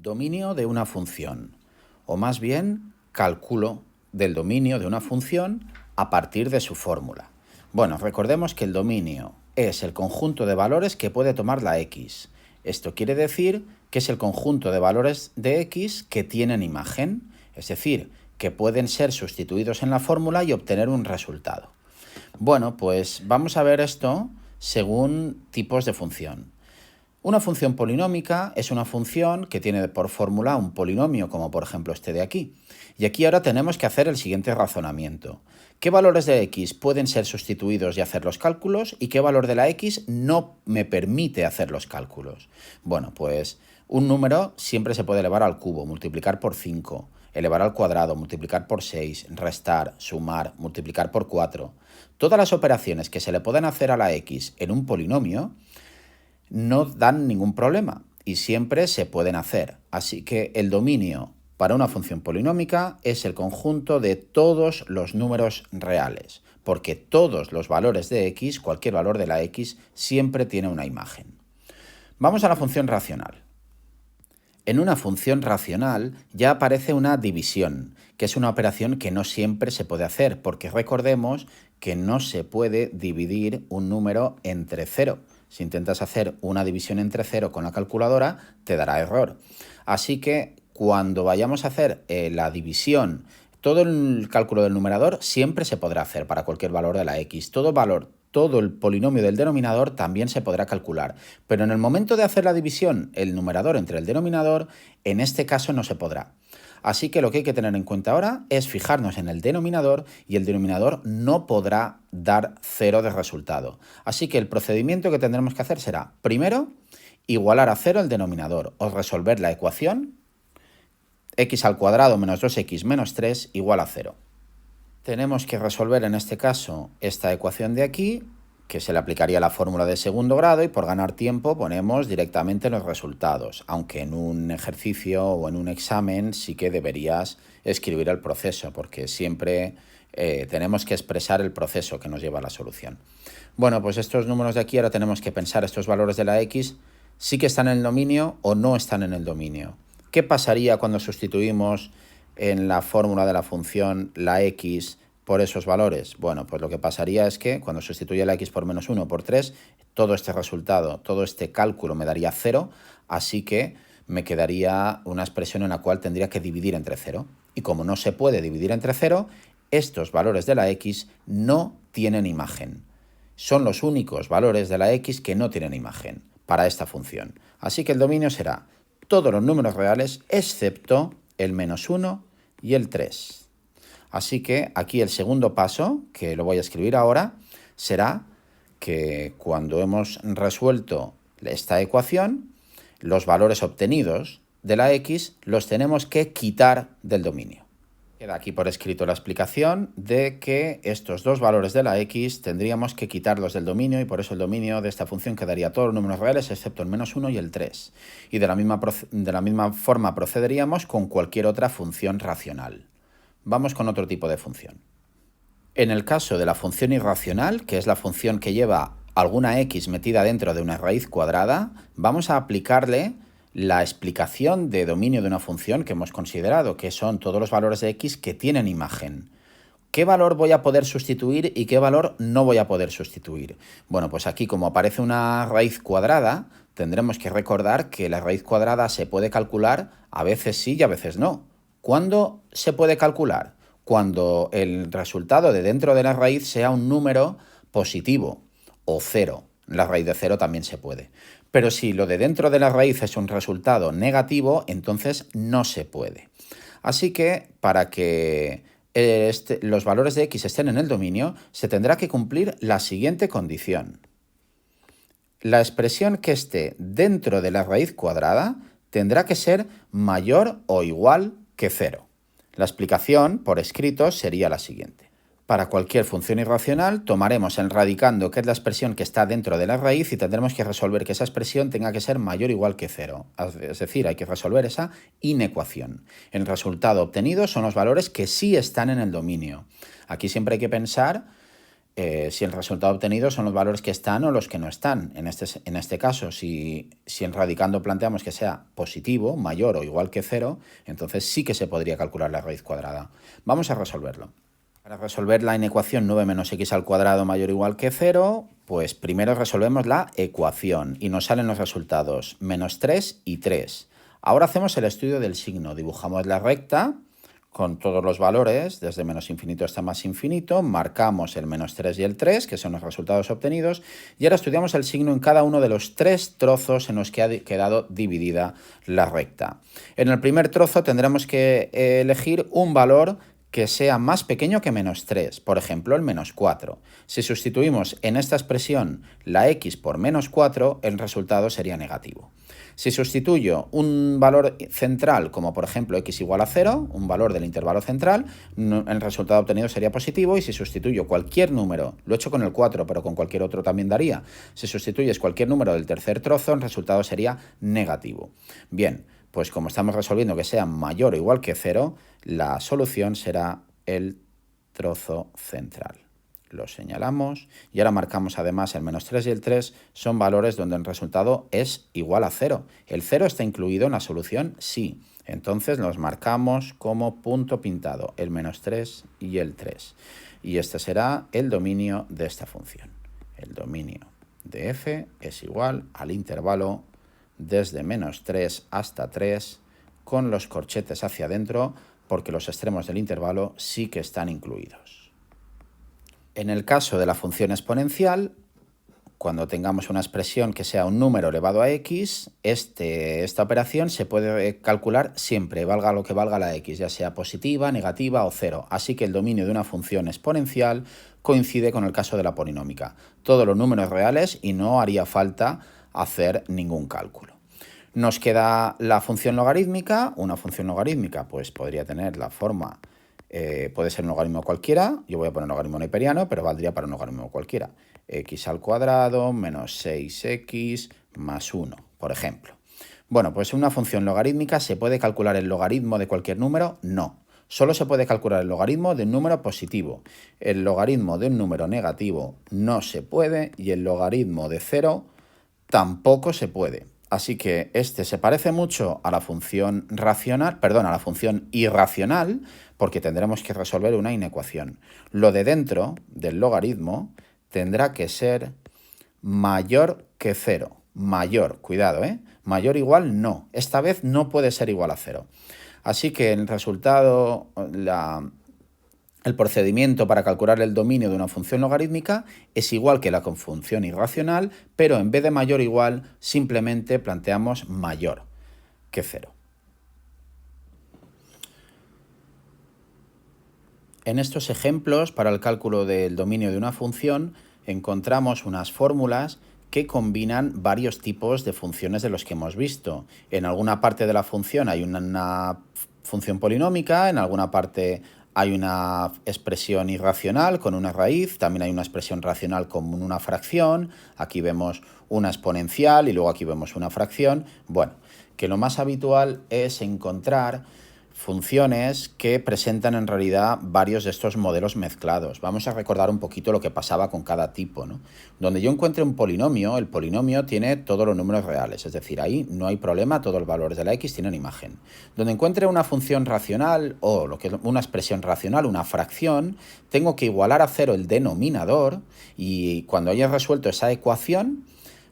Dominio de una función, o más bien cálculo del dominio de una función a partir de su fórmula. Bueno, recordemos que el dominio es el conjunto de valores que puede tomar la x. Esto quiere decir que es el conjunto de valores de x que tienen imagen, es decir, que pueden ser sustituidos en la fórmula y obtener un resultado. Bueno, pues vamos a ver esto según tipos de función. Una función polinómica es una función que tiene por fórmula un polinomio, como por ejemplo este de aquí. Y aquí ahora tenemos que hacer el siguiente razonamiento. ¿Qué valores de x pueden ser sustituidos y hacer los cálculos? ¿Y qué valor de la x no me permite hacer los cálculos? Bueno, pues un número siempre se puede elevar al cubo, multiplicar por 5, elevar al cuadrado, multiplicar por 6, restar, sumar, multiplicar por 4. Todas las operaciones que se le pueden hacer a la x en un polinomio no dan ningún problema y siempre se pueden hacer. Así que el dominio para una función polinómica es el conjunto de todos los números reales, porque todos los valores de x, cualquier valor de la x, siempre tiene una imagen. Vamos a la función racional. En una función racional ya aparece una división, que es una operación que no siempre se puede hacer, porque recordemos que no se puede dividir un número entre 0. Si intentas hacer una división entre 0 con la calculadora, te dará error. Así que cuando vayamos a hacer la división, todo el cálculo del numerador siempre se podrá hacer para cualquier valor de la x. Todo el polinomio del denominador también se podrá calcular. Pero en el momento de hacer la división, el numerador entre el denominador, en este caso no se podrá. Así que lo que hay que tener en cuenta ahora es fijarnos en el denominador y el denominador no podrá dar 0 de resultado. Así que el procedimiento que tendremos que hacer será, primero, igualar a 0 el denominador o resolver la ecuación x al cuadrado menos 2x menos 3 igual a 0. Tenemos que resolver en este caso esta ecuación de aquí, que se le aplicaría la fórmula de segundo grado y por ganar tiempo ponemos directamente los resultados, aunque en un ejercicio o en un examen sí que deberías escribir el proceso, porque siempre tenemos que expresar el proceso que nos lleva a la solución. Bueno, pues estos números de aquí ahora tenemos que pensar estos valores de la x, sí que están en el dominio o no están en el dominio. ¿Qué pasaría cuando sustituimos en la fórmula de la función la x por esos valores? Bueno, pues lo que pasaría es que cuando sustituye la x por menos 1 por 3, todo este resultado, todo este cálculo me daría 0, así que me quedaría una expresión en la cual tendría que dividir entre 0. Y como no se puede dividir entre 0, estos valores de la x no tienen imagen. Son los únicos valores de la x que no tienen imagen para esta función. Así que el dominio será todos los números reales excepto el menos 1 y el 3. Así que aquí el segundo paso, que lo voy a escribir ahora, será que cuando hemos resuelto esta ecuación, los valores obtenidos de la x los tenemos que quitar del dominio. Queda aquí por escrito la explicación de que estos dos valores de la x tendríamos que quitarlos del dominio y por eso el dominio de esta función quedaría todos los números reales excepto el menos 1 y el 3. Y de la misma forma procederíamos con cualquier otra función racional. Vamos con otro tipo de función. En el caso de la función irracional, que es la función que lleva alguna x metida dentro de una raíz cuadrada, vamos a aplicarle la explicación de dominio de una función que hemos considerado, que son todos los valores de x que tienen imagen. ¿Qué valor voy a poder sustituir y qué valor no voy a poder sustituir? Bueno, pues aquí como aparece una raíz cuadrada, tendremos que recordar que la raíz cuadrada se puede calcular a veces sí y a veces no. ¿Cuándo se puede calcular? Cuando el resultado de dentro de la raíz sea un número positivo o 0. La raíz de 0 también se puede. Pero si lo de dentro de la raíz es un resultado negativo, entonces no se puede. Así que para que los valores de x estén en el dominio, se tendrá que cumplir la siguiente condición. La expresión que esté dentro de la raíz cuadrada tendrá que ser mayor o igual que 0. La explicación por escrito sería la siguiente. Para cualquier función irracional tomaremos el radicando, que es la expresión que está dentro de la raíz, y tendremos que resolver que esa expresión tenga que ser mayor o igual que 0. Es decir, hay que resolver esa inecuación. El resultado obtenido son los valores que sí están en el dominio. Aquí siempre hay que pensar si el resultado obtenido son los valores que están o los que no están. En este caso, si en radicando planteamos que sea positivo, mayor o igual que 0, entonces sí que se podría calcular la raíz cuadrada. Vamos a resolverlo. Para resolver la inecuación 9 menos x al cuadrado mayor o igual que 0, pues primero resolvemos la ecuación y nos salen los resultados menos 3 y 3. Ahora hacemos el estudio del signo, dibujamos la recta con todos los valores, desde menos infinito hasta más infinito, marcamos el menos 3 y el 3, que son los resultados obtenidos, y ahora estudiamos el signo en cada uno de los 3 trozos en los que ha quedado dividida la recta. En el primer trozo tendremos que elegir un valor que sea más pequeño que menos 3, por ejemplo el menos 4. Si sustituimos en esta expresión la x por menos 4, el resultado sería negativo. Si sustituyo un valor central, como por ejemplo x igual a 0, un valor del intervalo central, el resultado obtenido sería positivo, y si sustituyo cualquier número, lo he hecho con el 4, pero con cualquier otro también daría, si sustituyes cualquier número del tercer trozo, el resultado sería negativo. Bien, pues como estamos resolviendo que sea mayor o igual que 0, la solución será el trozo central. Lo señalamos y ahora marcamos además el menos 3 y el 3 son valores donde el resultado es igual a 0. ¿El 0 está incluido en la solución? Sí. Entonces los marcamos como punto pintado, el menos 3 y el 3. Y este será el dominio de esta función. El dominio de f es igual al intervalo desde menos 3 hasta 3 con los corchetes hacia adentro, porque los extremos del intervalo sí que están incluidos. En el caso de la función exponencial, cuando tengamos una expresión que sea un número elevado a x, esta operación se puede calcular siempre, valga lo que valga la x, ya sea positiva, negativa o 0. Así que el dominio de una función exponencial coincide con el caso de la polinómica. Todos los números reales y no haría falta hacer ningún cálculo. Nos queda la función logarítmica. Una función logarítmica pues podría tener la forma, puede ser un logaritmo cualquiera, yo voy a poner un logaritmo neiperiano, pero valdría para un logaritmo cualquiera. X al cuadrado menos 6x más 1, por ejemplo. Bueno, pues una función logarítmica, ¿se puede calcular el logaritmo de cualquier número? No. Solo se puede calcular el logaritmo de un número positivo. El logaritmo de un número negativo no se puede y el logaritmo de 0 tampoco se puede. Así que este se parece mucho a la función a la función irracional, porque tendremos que resolver una inecuación. Lo de dentro del logaritmo tendrá que ser mayor que 0. Mayor, cuidado, mayor igual no. Esta vez no puede ser igual a 0. Así que el resultado, el procedimiento para calcular el dominio de una función logarítmica es igual que la con función irracional, pero en vez de mayor o igual, simplemente planteamos mayor que 0. En estos ejemplos, para el cálculo del dominio de una función, encontramos unas fórmulas que combinan varios tipos de funciones de los que hemos visto. En alguna parte de la función hay una función polinómica, en alguna parte hay una expresión irracional con una raíz, también hay una expresión racional con una fracción, aquí vemos una exponencial y luego aquí vemos una fracción. Bueno, que lo más habitual es encontrar funciones que presentan en realidad varios de estos modelos mezclados. Vamos a recordar un poquito lo que pasaba con cada tipo, ¿no? Donde yo encuentre un polinomio, el polinomio tiene todos los números reales, es decir, ahí no hay problema, todos los valores de la x tienen imagen. Donde encuentre una función racional o lo que es una expresión racional, una fracción, tengo que igualar a 0 el denominador y cuando haya resuelto esa ecuación,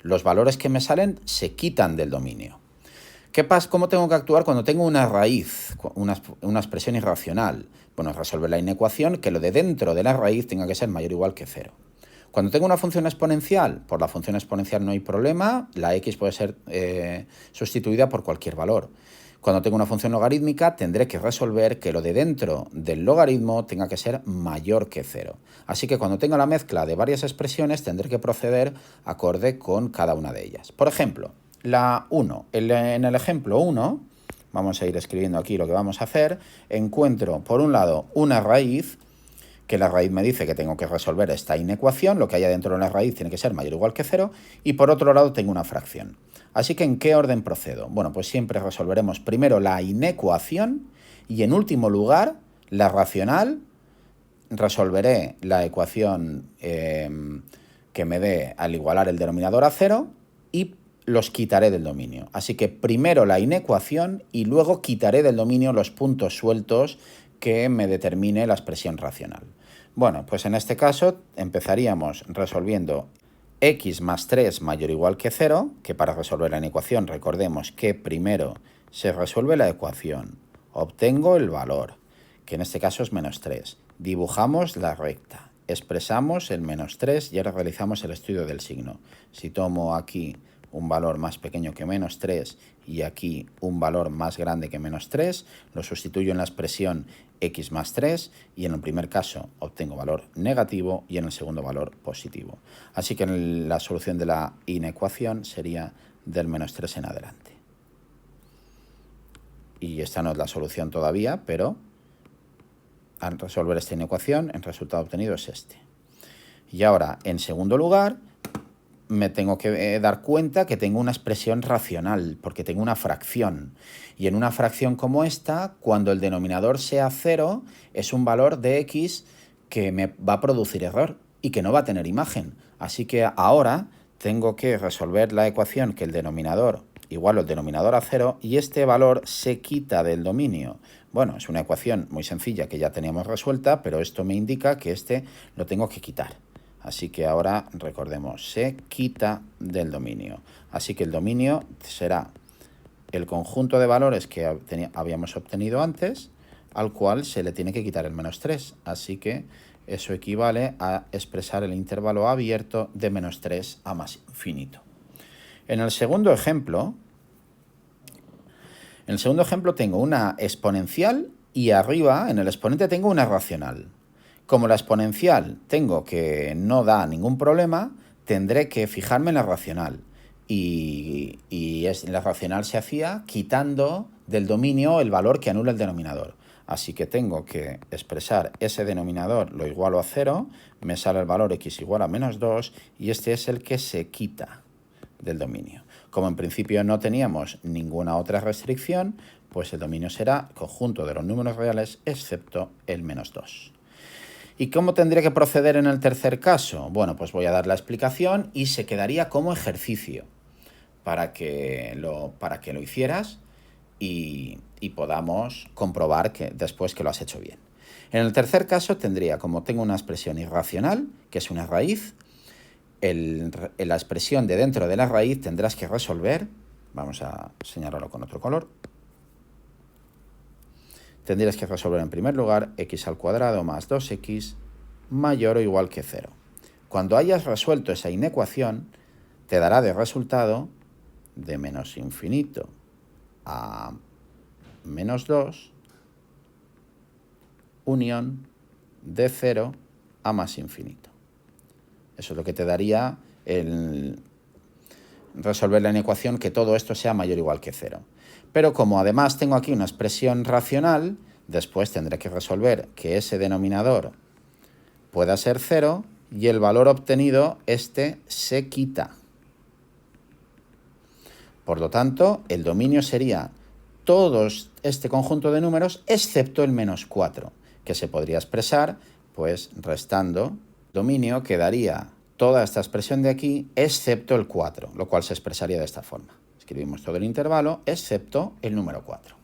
los valores que me salen se quitan del dominio. ¿Qué pasa? ¿Cómo tengo que actuar cuando tengo una raíz, una expresión irracional? Bueno, resolver la inecuación, que lo de dentro de la raíz tenga que ser mayor o igual que 0. Cuando tengo una función exponencial, por la función exponencial no hay problema, la x puede ser sustituida por cualquier valor. Cuando tengo una función logarítmica, tendré que resolver que lo de dentro del logaritmo tenga que ser mayor que 0. Así que cuando tenga la mezcla de varias expresiones, tendré que proceder acorde con cada una de ellas. Por ejemplo, la 1. En el ejemplo 1, vamos a ir escribiendo aquí lo que vamos a hacer, encuentro por un lado una raíz, que la raíz me dice que tengo que resolver esta inecuación, lo que haya dentro de la raíz tiene que ser mayor o igual que 0, y por otro lado tengo una fracción. Así que ¿en qué orden procedo? Bueno, pues siempre resolveremos primero la inecuación y en último lugar la racional resolveré la ecuación que me dé al igualar el denominador a 0 y los quitaré del dominio. Así que primero la inecuación y luego quitaré del dominio los puntos sueltos que me determine la expresión racional. Bueno, pues en este caso empezaríamos resolviendo x más 3 mayor o igual que 0, que para resolver la inecuación recordemos que primero se resuelve la ecuación, obtengo el valor, que en este caso es menos 3, dibujamos la recta, expresamos el menos 3 y ahora realizamos el estudio del signo. Si tomo aquí un valor más pequeño que menos 3 y aquí un valor más grande que menos 3, lo sustituyo en la expresión x más 3 y en el primer caso obtengo valor negativo y en el segundo valor positivo. Así que la solución de la inecuación sería del menos 3 en adelante. Y esta no es la solución todavía, pero al resolver esta inecuación el resultado obtenido es este. Y ahora, en segundo lugar, me tengo que dar cuenta que tengo una expresión racional, porque tengo una fracción. Y en una fracción como esta, cuando el denominador sea 0, es un valor de x que me va a producir error y que no va a tener imagen. Así que ahora tengo que resolver la ecuación que el denominador igual el denominador a 0 y este valor se quita del dominio. Bueno, es una ecuación muy sencilla que ya teníamos resuelta, pero esto me indica que este lo tengo que quitar. Así que ahora recordemos, se quita del dominio. Así que el dominio será el conjunto de valores que habíamos obtenido antes, al cual se le tiene que quitar el menos 3. Así que eso equivale a expresar el intervalo abierto de menos 3 a más infinito. En el segundo ejemplo tengo una exponencial y arriba, en el exponente, tengo una racional. Como la exponencial tengo que no da ningún problema, tendré que fijarme en la racional. Y la racional se hacía quitando del dominio el valor que anula el denominador. Así que tengo que expresar ese denominador, lo igualo a 0, me sale el valor x igual a menos 2 y este es el que se quita del dominio. Como en principio no teníamos ninguna otra restricción, pues el dominio será conjunto de los números reales excepto el menos 2. ¿Y cómo tendría que proceder en el tercer caso? Bueno, pues voy a dar la explicación y se quedaría como ejercicio para que lo hicieras y podamos comprobar que después que lo has hecho bien. En el tercer caso tendría, como tengo una expresión irracional, que es una raíz, la expresión de dentro de la raíz tendrás que resolver, vamos a señalarlo con otro color, tendrías que resolver en primer lugar x al cuadrado más 2x mayor o igual que 0. Cuando hayas resuelto esa inecuación, te dará de resultado de menos infinito a menos 2 unión de 0 a más infinito. Eso es lo que te daría el resolver la inecuación que todo esto sea mayor o igual que 0. Pero como además tengo aquí una expresión racional, después tendré que resolver que ese denominador pueda ser 0 y el valor obtenido, este se quita. Por lo tanto, el dominio sería todo este conjunto de números excepto el menos 4, que se podría expresar pues restando dominio, quedaría toda esta expresión de aquí excepto el 4, lo cual se expresaría de esta forma. Escribimos todo el intervalo excepto el número 4.